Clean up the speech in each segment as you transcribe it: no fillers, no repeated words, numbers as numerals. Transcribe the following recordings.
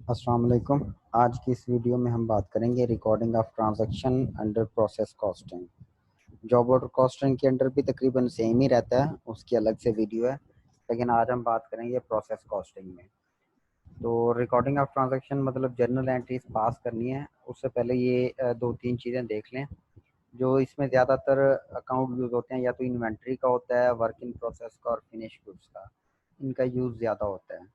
अस्सलाम वालेकुम। आज की इस वीडियो में हम बात करेंगे recording of transaction under process costing. Job order costing के अंडर भी तकरीबन सेम ही रहता है, उसकी अलग से वीडियो है, लेकिन आज हम बात करेंगे प्रोसेस कॉस्टिंग में। तो रिकॉर्डिंग ऑफ ट्रांजैक्शन मतलब जर्नल एंट्रीज पास करनी है। उससे पहले ये दो तीन चीज़ें देख लें। जो इसमें ज़्यादातर अकाउंट यूज़ होते हैं, या तो इन्वेंट्री का होता है, वर्क इन प्रोसेस का और फिनिश गुड्स का। इनका यूज़ ज़्यादा होता है।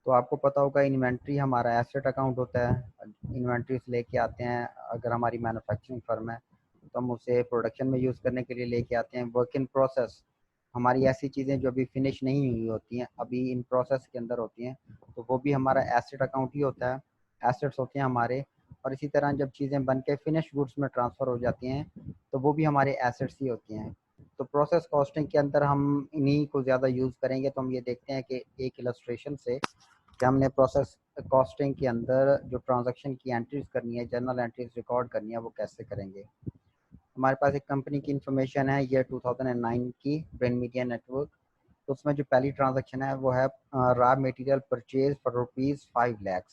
तो आपको पता होगा इन्वेंट्री हमारा एसेट अकाउंट होता है। इन्वेंट्री से लेके आते हैं, अगर हमारी मैन्युफैक्चरिंग फर्म है तो हम उसे प्रोडक्शन में यूज़ करने के लिए लेके आते हैं। वर्क इन प्रोसेस हमारी ऐसी चीज़ें जो अभी फिनिश नहीं हुई होती हैं, अभी इन प्रोसेस के अंदर होती हैं, तो वो भी हमारा एसेट अकाउंट ही होता है, एसेट्स होते हैं हमारे। और इसी तरह जब चीज़ें बन के फिनिश गुड्स में ट्रांसफ़र हो जाती हैं तो वो भी हमारे एसेट्स ही होती हैं। तो प्रोसेस कॉस्टिंग के अंदर हम इन्हीं को ज़्यादा यूज़ करेंगे। तो हम ये देखते हैं कि एक इलस्ट्रेशन से कि हमने प्रोसेस कॉस्टिंग के अंदर जो ट्रांजैक्शन की एंट्रीज करनी है, जर्नल एंट्रीज रिकॉर्ड करनी है, वो कैसे करेंगे। हमारे पास एक कंपनी की इंफॉर्मेशन है, ये 2009 की ब्रेन मीडिया नेटवर्क। तो उसमें जो पहली ट्रांजैक्शन है वो है raw material purchase for rupees 5 lakh.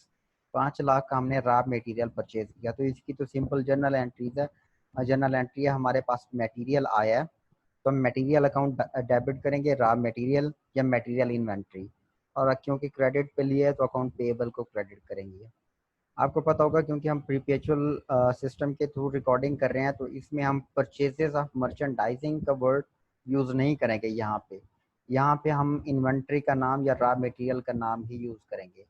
5 lakh का हमने रॉ मटेरियल परचेज किया। तो इसकी तो सिंपल जर्नल एंट्रीज है। जर्नल एंट्री है, हमारे पास मटेरियल आया है तो हम मटेरियल अकाउंट डेबिट करेंगे रॉ मटेरियल या मटेरियल इन्वेंट्री। और क्योंकि क्रेडिट पे लिए है तो अकाउंट पेएबल को क्रेडिट करेंगे। आपको पता होगा क्योंकि हम प्रीपेचुअल सिस्टम के थ्रू रिकॉर्डिंग कर रहे हैं, तो इसमें हम परचेजेस ऑफ मर्चेंडाइजिंग का वर्ड यूज़ नहीं करेंगे। यहाँ पे हम इन्वेंट्री का नाम या रॉ मटेरियल का नाम ही यूज़ करेंगे।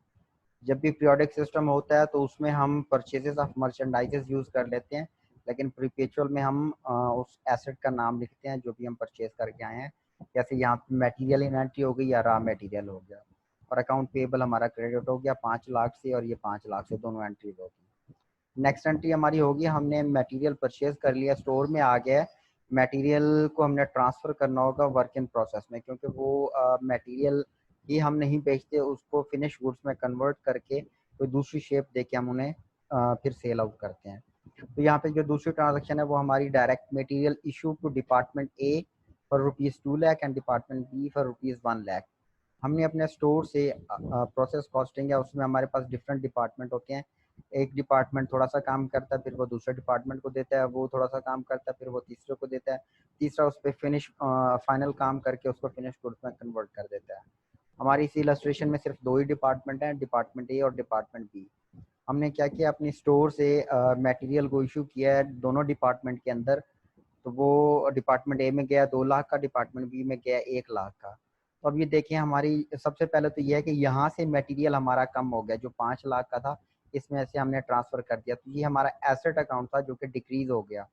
जब भी पीरियोडिक सिस्टम होता है तो उसमें हम परचेजेस ऑफ मर्चेंडाइजेस यूज़ कर लेते हैं, लेकिन प्रीपेचुअल में हम उस एसेट का नाम लिखते हैं जो भी हम परचेज करके आए हैं। जैसे यहाँ पे मटेरियल इन्वेंट्री हो गई या रॉ मटेरियल हो गया। और अकाउंट पेएबल हमारा क्रेडिट हो गया 5 लाख से, और ये 5 लाख से दोनों एंट्रीज होगी। नेक्स्ट एंट्री हमारी होगी, हमने मटेरियल परचेज कर लिया, स्टोर में आ गया। मटेरियल को हमने ट्रांसफ़र करना होगा वर्क इन प्रोसेस में, क्योंकि वो मटेरियल ही हम नहीं बेचते, उसको फिनिश गुड्स में कन्वर्ट करके कोई दूसरी शेप दे के हम उन्हें फिर सेल आउट करते हैं। तो यहाँ पे जो दूसरी ट्रांजेक्शन है वो हमारी direct material issue to department A for ₹2 lakh and department B for ₹1 lakh. हमने अपने स्टोर से प्रोसेस कॉस्टिंग है, उसमें हमारे पास डिफरेंट डिपार्टमेंट होते हैं। एक डिपार्टमेंट थोड़ा सा काम करता है, फिर वो दूसरे डिपार्टमेंट को देता है, वो थोड़ा सा काम करता है, फिर वो तीसरे को देता है, तीसरा उस पर फाइनल काम करके उसको फिनिश गुड्स में कन्वर्ट कर देता है। हमारी इस इलस्ट्रेशन में सिर्फ दो ही डिपार्टमेंट हैं, डिपार्टमेंट ए और डिपार्टमेंट बी। हमने क्या किया, अपनी स्टोर से मटेरियल को इशू किया है दोनों डिपार्टमेंट के अंदर। तो वो डिपार्टमेंट ए में गया 2 लाख का, डिपार्टमेंट बी में गया 1 लाख का। तो अब ये देखिए, हमारी सबसे पहले तो ये है कि यहाँ से मटेरियल हमारा कम हो गया, जो 5 लाख का था इसमें से हमने ट्रांसफ़र कर दिया, तो ये हमारा एसेट अकाउंट था जो कि डिक्रीज हो गया।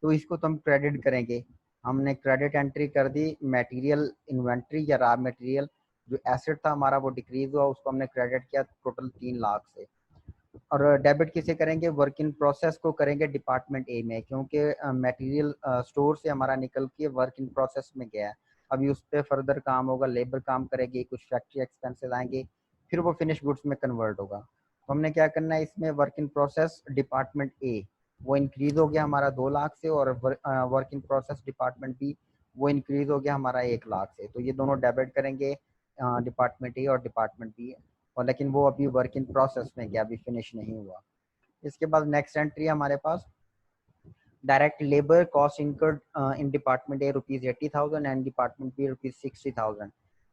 तो इसको तो हम क्रेडिट करेंगे। हमने क्रेडिट एंट्री कर दी, मटेरियल इन्वेंट्री या रॉ मटेरियल जो एसेट था हमारा वो डिक्रीज हुआ, उसको हमने क्रेडिट किया टोटल 3 लाख से। और डेबिट किसे करेंगे, वर्क इन प्रोसेस को करेंगे डिपार्टमेंट ए में, क्योंकि मटेरियल स्टोर से हमारा निकल के वर्क इन प्रोसेस में गया है। अभी उस पर फर्दर काम होगा, लेबर काम करेगी, कुछ फैक्ट्री एक्सपेंसेस आएंगे, फिर वो फिनिश गुड्स में कन्वर्ट होगा। तो हमने क्या करना है, इसमें work in process department A वो इंक्रीज हो गया हमारा 2 लाख से, और work in process department B वो इंक्रीज हो गया हमारा 1 लाख से। तो ये दोनों डेबिट करेंगे डिपार्टमेंट ए और डिपार्टमेंट बी। और लेकिन वो अभी वर्क इन प्रोसेस में गया, अभी फिनिश नहीं हुआ। इसके बाद नेक्स्ट एंट्री हमारे पास direct labour cost incurred in department A ₹80,000 and department B ₹60,000।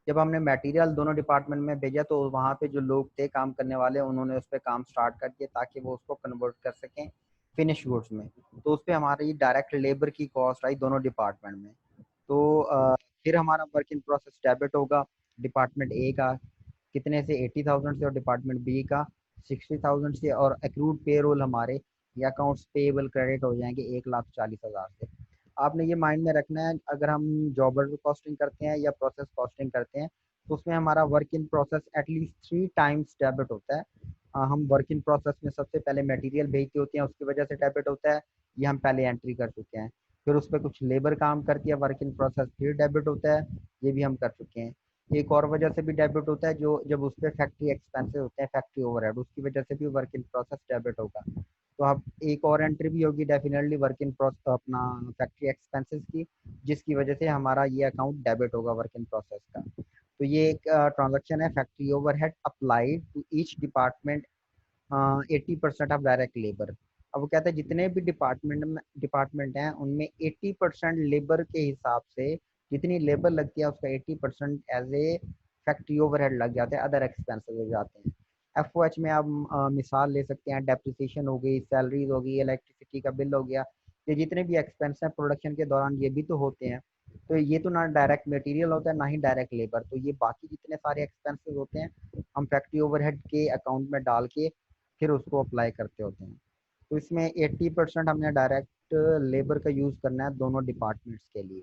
जब हमने मटेरियल दोनों डिपार्टमेंट में भेजा तो वहाँ पे जो लोग थे काम करने वाले, उन्होंने उस पर काम स्टार्ट कर दिया ताकि वो उसको कन्वर्ट कर सकें फिनिश गुड्स में। तो उस पर हमारी डायरेक्ट लेबर की कॉस्ट आई दोनों डिपार्टमेंट में। तो फिर हमारा वर्क इन प्रोसेस डेबिट होगा डिपार्टमेंट ए का कितने से, 80,000 से, और डिपार्टमेंट बी का 60,000 से। और एक्रूड पे रोल हमारे या अकाउंट्स पेएबल क्रेडिट हो जाएंगे 1,40,000 से। आपने ये माइंड में रखना है, अगर हम जॉब ऑर्डर कॉस्टिंग करते हैं या प्रोसेस कॉस्टिंग करते हैं तो उसमें हमारा work in process at least 3 times debit होता है। हम वर्क इन प्रोसेस में सबसे पहले मटेरियल भेजते होते हैं, उसकी वजह से डेबिट होता है, ये हम पहले एंट्री कर चुके हैं। फिर उस पर कुछ लेबर काम करती है, वर्क इन प्रोसेस फिर डेबिट होता है, ये भी हम कर चुके हैं। एक और वजह से भी डेबिट होता है, जो जब उस पर फैक्ट्री एक्सपेंसेस होते हैं, फैक्ट्री ओवरहेड, उसकी वजह से भी वर्क इन प्रोसेस डेबिट होगा। तो अब एक और एंट्री भी होगी डेफिनेटली वर्क इन प्रोसेस अपना फैक्ट्री एक्सपेंसेस की, जिसकी वजह से हमारा ये अकाउंट डेबिट होगा वर्क इन प्रोसेस का। तो ये एक ट्रांजैक्शन है factory overhead applied to each department 80% of direct labour. अब वो कहते हैं जितने भी डिपार्टमेंट हैं उनमें 80% लेबर के हिसाब से जितनी लेबर लगती है उसका 80% एज ए फैक्ट्री ओवरहेड लग जाते हैं, अदर एक्सपेंसेस हो जाते हैं। एफ में आप मिसाल ले सकते हैं, डेप्रिसिएशन हो गई, सैलरीज हो गई, इलेक्ट्रिसिटी का बिल हो गया, ये जितने भी एक्सपेंस हैं प्रोडक्शन के दौरान ये भी तो होते हैं। तो ये तो ना डायरेक्ट मटेरियल होता है ना ही डायरेक्ट लेबर, तो ये बाकी जितने सारे एक्सपेंसेस होते हैं हम फैक्ट्री ओवरहेड के अकाउंट में डाल के फिर उसको अप्लाई करते होते हैं। तो इसमें 80% हमने डायरेक्ट लेबर का यूज़ करना है दोनों डिपार्टमेंट्स के लिए।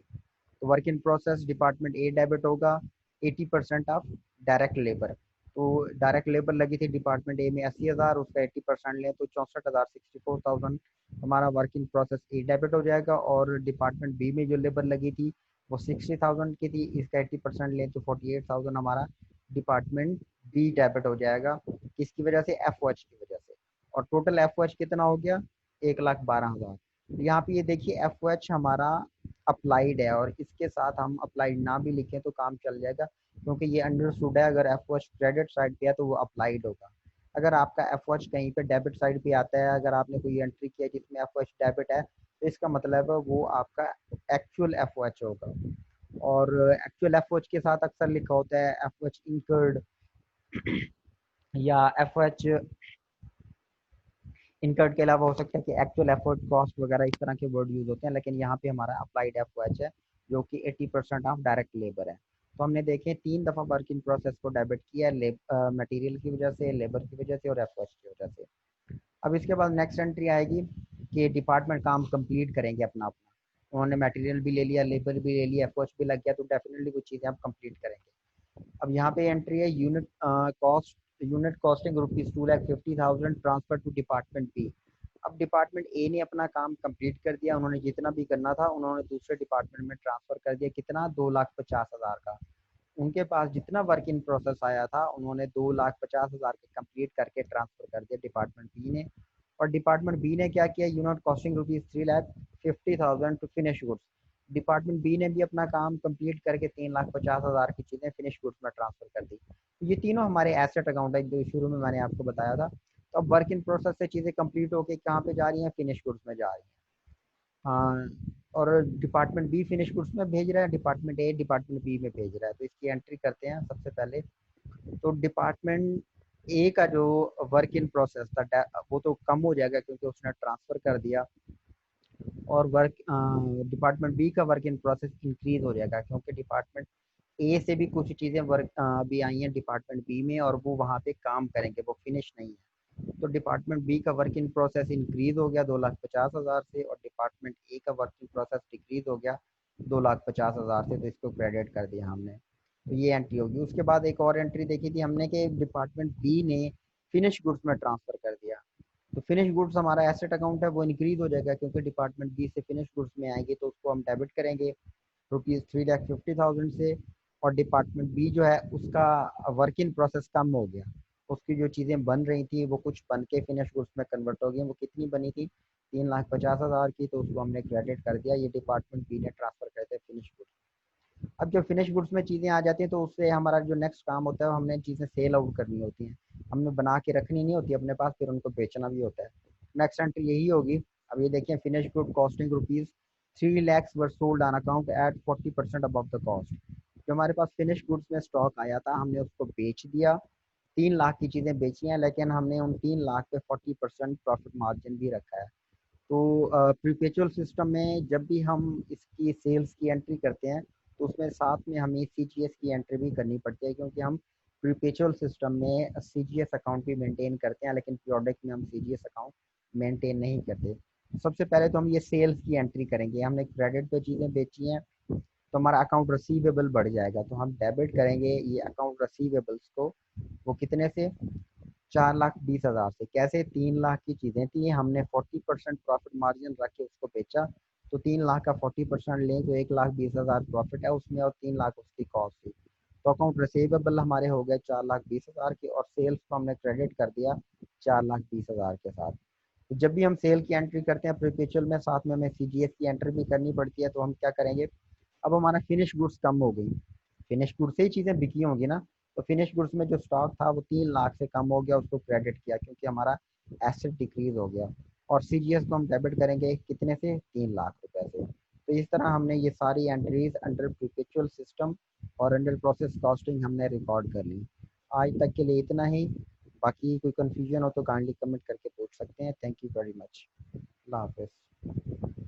तो work in process department A debit होगा 80% ऑफ डायरेक्ट लेबर। तो डायरेक्ट लेबर लगी थी डिपार्टमेंट ए में 80,000, उसका 80% लें तो 64,000, 64,000 हमारा work in process A debit हो जाएगा। और डिपार्टमेंट बी में जो लेबर लगी थी वो 60,000 की थी, इसका 80% लें तो 48,000 हमारा डिपार्टमेंट बी डेबिट हो जाएगा। किसकी वजह से? एफ की वजह से। और टोटल एफ कितना हो गया? 1,12,000। यहाँ पे ये देखिए एफ हमारा अप्लाइड है, और इसके साथ हम अप्लाइड ना भी लिखें तो काम चल जाएगा, क्योंकि ये अंडरस्टूड है अगर एफ क्रेडिट साइड पे है तो वो अप्लाइड होगा। अगर आपका एफ कहीं पे डेबिट साइड पे आता है, अगर आपने कोई एंट्री किया जिसमें एफ डेबिट है, तो इसका मतलब है वो आपका एक्चुअल एफ होगा। और एक्चुअल एफ के साथ अक्सर लिखा होता है एफ इंकर्ड या एफ इनकर्ड के अलावा हो सकता है कि एक्चुअल एफर्ट कॉस्ट वगैरह इस तरह के वर्ड यूज होते हैं, लेकिन यहाँ पे हमारा अप्लाइड एफ है जो कि 80% ऑफ डायरेक्ट लेबर है। तो हमने देखे 3 दफ़ा वर्क इन प्रोसेस को डेबिट किया, मटेरियल की वजह से, लेबर की वजह से और एफ की वजह से। अब इसके बाद नेक्स्ट एंट्री आएगी कि डिपार्टमेंट काम कंप्लीट करेंगे अपना अपना, उन्होंने मटेरियल भी ले लिया, लेबर भी ले लिया, एफ भी लग गया, तो डेफिनेटली कुछ चीज़ें आप कंप्लीट करेंगे। अब यहाँ पे एंट्री है unit costing ₹2,50,000 transfer to department B. अब डिपार्टमेंट ए ने अपना काम कंप्लीट कर दिया, उन्होंने जितना भी करना था उन्होंने दूसरे डिपार्टमेंट में ट्रांसफर कर दिया। कितना? 2,50,000 का। उनके पास जितना वर्क इन प्रोसेस आया था उन्होंने 2,50,000 के कंप्लीट करके ट्रांसफर कर दिया डिपार्टमेंट बी ने। और डिपार्टमेंट बी ने क्या किया? Unit costing ₹3,50,000 to finish goods. Department B ने भी अपना काम कंप्लीट करके 3,50,000 की चीज़ें फिनिश गुड्स में ट्रांसफर कर दी। तो ये तीनों हमारे एसेट अकाउंट है जो शुरू में मैंने आपको बताया था। तो अब वर्क इन प्रोसेस से चीज़ें कंप्लीट होके कहाँ पे जा रही हैं? फिनिश गुड्स में जा रही हैं। हाँ, और डिपार्टमेंट बी फिनिश गुड्स में भेज रहा है, डिपार्टमेंट ए डिपार्टमेंट बी में भेज रहा है। तो इसकी एंट्री करते हैं सबसे पहले। तो डिपार्टमेंट ए का जो वर्क इन प्रोसेस था वो तो कम हो जाएगा क्योंकि उसने ट्रांसफ़र कर दिया। और वर्क डिपार्टमेंट बी का वर्क इन प्रोसेस इंक्रीज हो जाएगा क्योंकि डिपार्टमेंट ए से भी कुछ चीज़ें वर्क अभी आई हैं डिपार्टमेंट बी में, और वो वहाँ पे काम करेंगे, वो फिनिश नहीं है। तो डिपार्टमेंट बी का वर्क इन प्रोसेस इंक्रीज हो गया 2,50,000 से, और डिपार्टमेंट ए का वर्क इन प्रोसेस डिक्रीज हो गया 2,50,000 से। तो इसको क्रेडिट कर दिया हमने। तो ये एंट्री होगी। उसके बाद एक और एंट्री देखी थी हमने कि डिपार्टमेंट बी ने फिनिश गुड्स में ट्रांसफ़र कर दिया। तो फिनिश गुड्स हमारा एसेट अकाउंट है वो इंक्रीज हो जाएगा क्योंकि डिपार्टमेंट बी से फिनिश गुड्स में आएंगे, तो उसको हम डेबिट करेंगे ₹3,50,000 से। और डिपार्टमेंट बी जो है उसका वर्क इन प्रोसेस कम हो गया, उसकी जो चीज़ें बन रही थी वो कुछ बन के फिनिश गुड्स में कन्वर्ट हो गई। वो कितनी बनी थी? 3,50,000 की, तो उसको हमने क्रेडिट कर दिया। ये डिपार्टमेंट बी ने ट्रांसफ़र कर दिया फिनिश गुड्स। अब जब फिनिश गुड्स में चीज़ें आ जाती हैं तो उससे हमारा जो नेक्स्ट काम होता है हमने चीज़ें सेल आउट करनी होती हैं, हमने बना के रखनी नहीं होती अपने पास, फिर उनको बेचना भी होता है। नेक्स्ट एंट्री यही होगी। अब ये देखिए finish good costing ₹3 lakhs were sold on account at 40% above the cost. जो हमारे पास फिनिश गुड्स में स्टॉक आया था हमने उसको बेच दिया, 3 लाख की चीज़ें बेची हैं, लेकिन हमने उन 3 लाख पे 40% प्रॉफिट मार्जिन भी रखा है। तो प्रीपेचुअल सिस्टम में जब भी हम इसकी सेल्स की एंट्री करते हैं तो उसमें साथ में हमें सीजीएस की एंट्री भी करनी पड़ती है, क्योंकि हम प्रीपेचुअल सिस्टम में सीजीएस अकाउंट भी मेंटेन करते हैं, लेकिन प्रोडक्ट में हम सीजीएस अकाउंट मेंटेन नहीं करते। सबसे पहले तो हम ये सेल्स की एंट्री करेंगे। हमने क्रेडिट पे चीज़ें बेची हैं तो हमारा अकाउंट रिसीवेबल बढ़ जाएगा, तो हम डेबिट करेंगे ये अकाउंट रिसीवेबल्स को। वो कितने से? 4,20,000 से। कैसे? 3 लाख की चीज़ें थी, हमने 40% प्रॉफिट मार्जिन रख के उसको बेचा, तो 3 लाख का 40% लें तो 1,20,000 प्रॉफिट है उसमें, और 3 लाख उसकी कॉस्ट थी। तो अकाउंट रिसीवेबल हमारे हो गए 4,20,000 के, और सेल्स को हमने क्रेडिट कर दिया 4,20,000 के साथ। तो जब भी हम सेल की एंट्री करते हैं प्रीपेचुअल में, साथ में हमें सीजीएस की एंट्री भी करनी पड़ती है। तो हम क्या करेंगे? अब हमारा फिनिश गुड्स कम हो गई, फिनिश गुड से ही चीज़ें बिकी होंगी ना। तो फिनिश गुड्स में जो स्टॉक था वो 3 लाख से कम हो गया, उसको क्रेडिट किया क्योंकि हमारा एसेट डिक्रीज हो गया। और सीजीएस को हम डेबिट करेंगे कितने से, 3 लाख रुपए से। तो इस तरह हमने ये सारी एंट्रीज अंडर परपेचुअल सिस्टम और अंडर प्रोसेस कॉस्टिंग हमने रिकॉर्ड कर ली। आज तक के लिए इतना ही। बाकी कोई कंफ्यूजन हो तो काइंडली कमेंट करके पूछ सकते हैं। Thank you very much. अल्लाह हाफिज़।